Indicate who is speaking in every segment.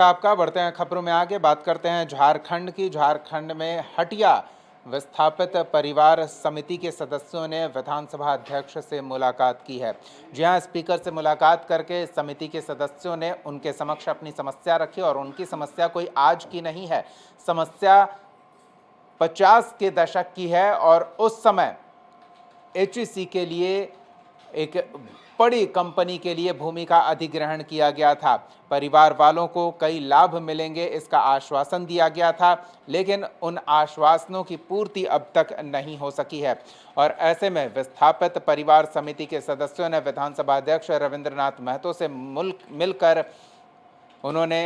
Speaker 1: आपका बढ़ते हैं खबरों में आगे बात करते हैं झारखंड की। झारखंड में हटिया विस्थापित परिवार समिति के सदस्यों ने विधानसभा अध्यक्ष से मुलाकात की है। जी हां, स्पीकर से मुलाकात करके समिति के सदस्यों ने उनके समक्ष अपनी समस्या रखी और उनकी समस्या कोई आज की नहीं है, समस्या 50 के दशक की है और उस समय एचईसी के लिए एक बड़ी कंपनी के लिए भूमि का अधिग्रहण किया गया था। परिवार वालों को कई लाभ मिलेंगे इसका आश्वासन दिया गया था, लेकिन उन आश्वासनों की पूर्ति अब तक नहीं हो सकी है। और ऐसे में विस्थापित परिवार समिति के सदस्यों ने विधानसभा अध्यक्ष रविंद्रनाथ महतो से मिलकर उन्होंने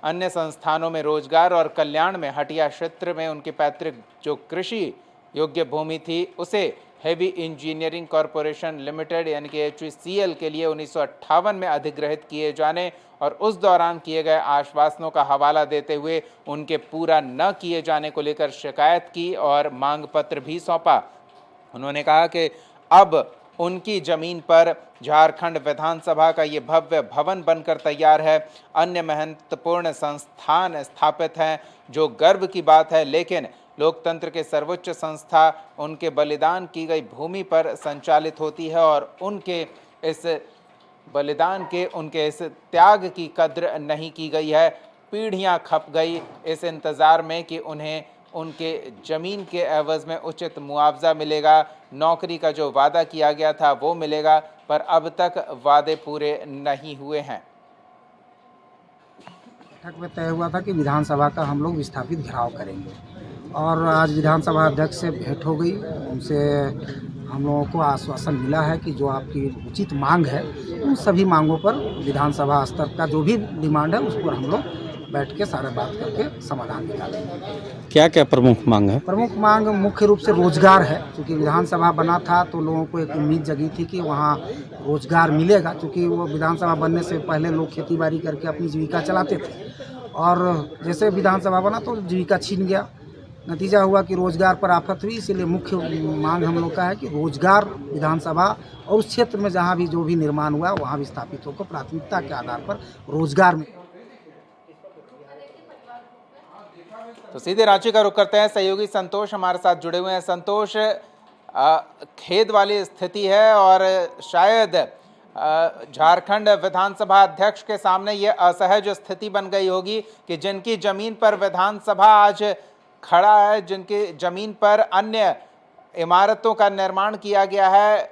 Speaker 1: अन्य संस्थानों में रोजगार और कल्याण में हटिया क्षेत्र में उनकी पैतृक जो कृषि योग्य भूमि थी उसे हेवी इंजीनियरिंग कॉरपोरेशन लिमिटेड यानी कि HECL के लिए 1958 में अधिग्रहित किए जाने और उस दौरान किए गए आश्वासनों का हवाला देते हुए उनके पूरा न किए जाने को लेकर शिकायत की और मांग पत्र भी सौंपा। उन्होंने कहा कि अब उनकी जमीन पर झारखंड विधानसभा का ये भव्य भवन बनकर तैयार है, अन्य महत्वपूर्ण संस्थान स्थापित हैं जो गर्व की बात है, लेकिन लोकतंत्र के सर्वोच्च संस्था उनके बलिदान की गई भूमि पर संचालित होती है और उनके इस बलिदान के उनके इस त्याग की कद्र नहीं की गई है। पीढ़ियां खप गई इस इंतज़ार में कि उन्हें उनके ज़मीन के एवज़ में उचित मुआवजा मिलेगा, नौकरी का जो वादा किया गया था वो मिलेगा, पर अब तक वादे पूरे नहीं हुए हैं।
Speaker 2: बैठक में तय हुआ था कि विधानसभा का हम लोग विस्थापित घेराव करेंगे और आज विधानसभा अध्यक्ष से भेंट हो गई। उनसे हम लोगों को आश्वासन मिला है कि जो आपकी उचित मांग है उन सभी मांगों पर विधानसभा स्तर का जो भी डिमांड है उस पर हम लोग बैठ के सारे बात करके समाधान निकालेंगे।
Speaker 3: क्या क्या प्रमुख मांग है?
Speaker 2: प्रमुख मांग मुख्य रूप से रोजगार है, क्योंकि विधानसभा बना था तो लोगों को एक उम्मीद जगी थी कि वहाँ रोजगार मिलेगा, क्योंकि वो विधानसभा बनने से पहले लोग खेती बाड़ी करके अपनी जीविका चलाते थे और जैसे विधानसभा बना तो जीविका छीन गया। नतीजा हुआ कि रोजगार पर आफत हुई, इसलिए मुख्य मांग हम लोग का है कि रोजगार विधानसभा और उस क्षेत्र में जहाँ भी जो भी निर्माण हुआ वहाँ विस्थापितों को प्राथमिकता के आधार पर रोजगार में।
Speaker 1: तो सीधे रांची का रुख करते हैं, सहयोगी संतोष हमारे साथ जुड़े हुए हैं। संतोष, खेद वाली स्थिति है और शायद झारखंड विधानसभा अध्यक्ष के सामने ये असहज स्थिति बन गई होगी कि जिनकी जमीन पर विधानसभा आज खड़ा है, जिनकी जमीन पर अन्य इमारतों का निर्माण किया गया है,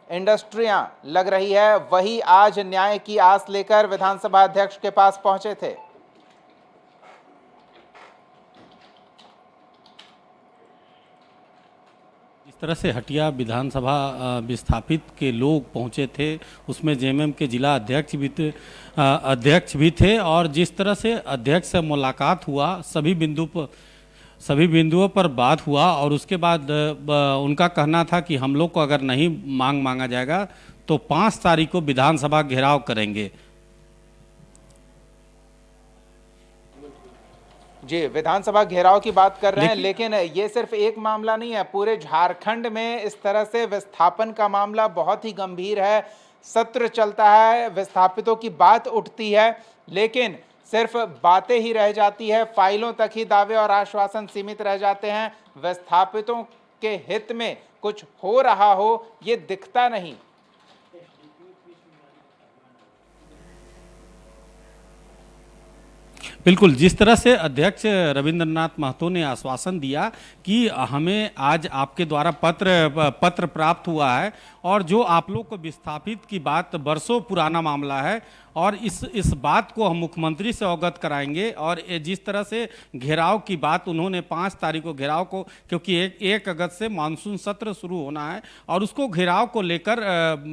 Speaker 1: इंडस्ट्रियां लग रही है, वही आज न्याय की आस लेकर विधानसभा अध्यक्ष के पास पहुंचे थे।
Speaker 3: इस तरह से हटिया विधानसभा विस्थापित के लोग पहुंचे थे, उसमें जेएमएम के जिला अध्यक्ष भी थे और जिस तरह से अध्यक्ष से मुलाकात हुआ, सभी बिंदुओं पर बात हुआ और उसके बाद उनका कहना था कि हम लोग को अगर नहीं मांगा जाएगा तो 5 तारीख को विधानसभा घेराव करेंगे।
Speaker 1: जी, विधानसभा घेराव की बात कर रहे हैं, लेकिन ये सिर्फ एक मामला नहीं है, पूरे झारखंड में इस तरह से विस्थापन का मामला बहुत ही गंभीर है। सत्र चलता है, विस्थापितों की बात उठती है, लेकिन सिर्फ बातें ही रह जाती है, फाइलों तक ही दावे और आश्वासन सीमित रह जाते हैं। विस्थापितों के हित में कुछ हो रहा हो ये दिखता नहीं।
Speaker 3: बिल्कुल, जिस तरह से अध्यक्ष रविंद्रनाथ महतो ने आश्वासन दिया कि हमें आज आपके द्वारा पत्र प्राप्त हुआ है और जो आप लोग को विस्थापित की बात बरसों पुराना मामला है और इस बात को हम मुख्यमंत्री से अवगत कराएंगे और जिस तरह से घेराव की बात उन्होंने 5 तारीख को घेराव को, क्योंकि 1 अगस्त से मानसून सत्र शुरू होना है और उसको घेराव को लेकर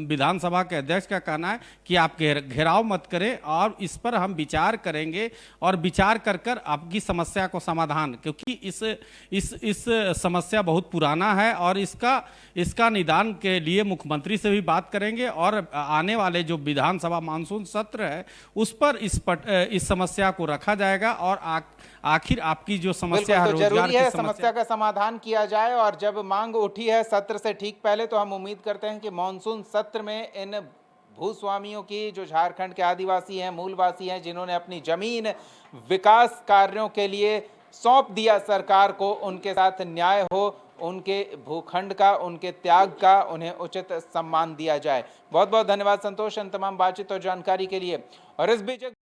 Speaker 3: विधानसभा के अध्यक्ष का कहना है कि आप घेराव मत करें और इस पर हम विचार करेंगे और विचार कर आपकी समस्या को समाधान, क्योंकि इस समस्या बहुत पुराना है और इसका निदान के लिए मुख्यमंत्री से भी बात करेंगे और आने वाले जो विधानसभा मानसून सत्र है उस पर इस समस्या को रखा जाएगा और आखिर आपकी जो समस्या है,
Speaker 1: तो जरूरी है समस्या का समाधान किया जाए। और जब मांग उठी है सत्र से ठीक पहले, तो हम उम्मीद करते हैं कि मानसून सत्र में इन भूस्वामियों की, जो झारखंड के आदिवासी हैं, मूलवासी हैं, जिन्होंने अपनी जमीन विकास कार्यों के लिए सौंप दिया सरकार को, उनके साथ न्याय हो, उनके भूखंड का, उनके त्याग का उन्हें उचित सम्मान दिया जाए। बहुत बहुत धन्यवाद संतोष इन तमाम बातचीत और जानकारी के लिए। और इस बीच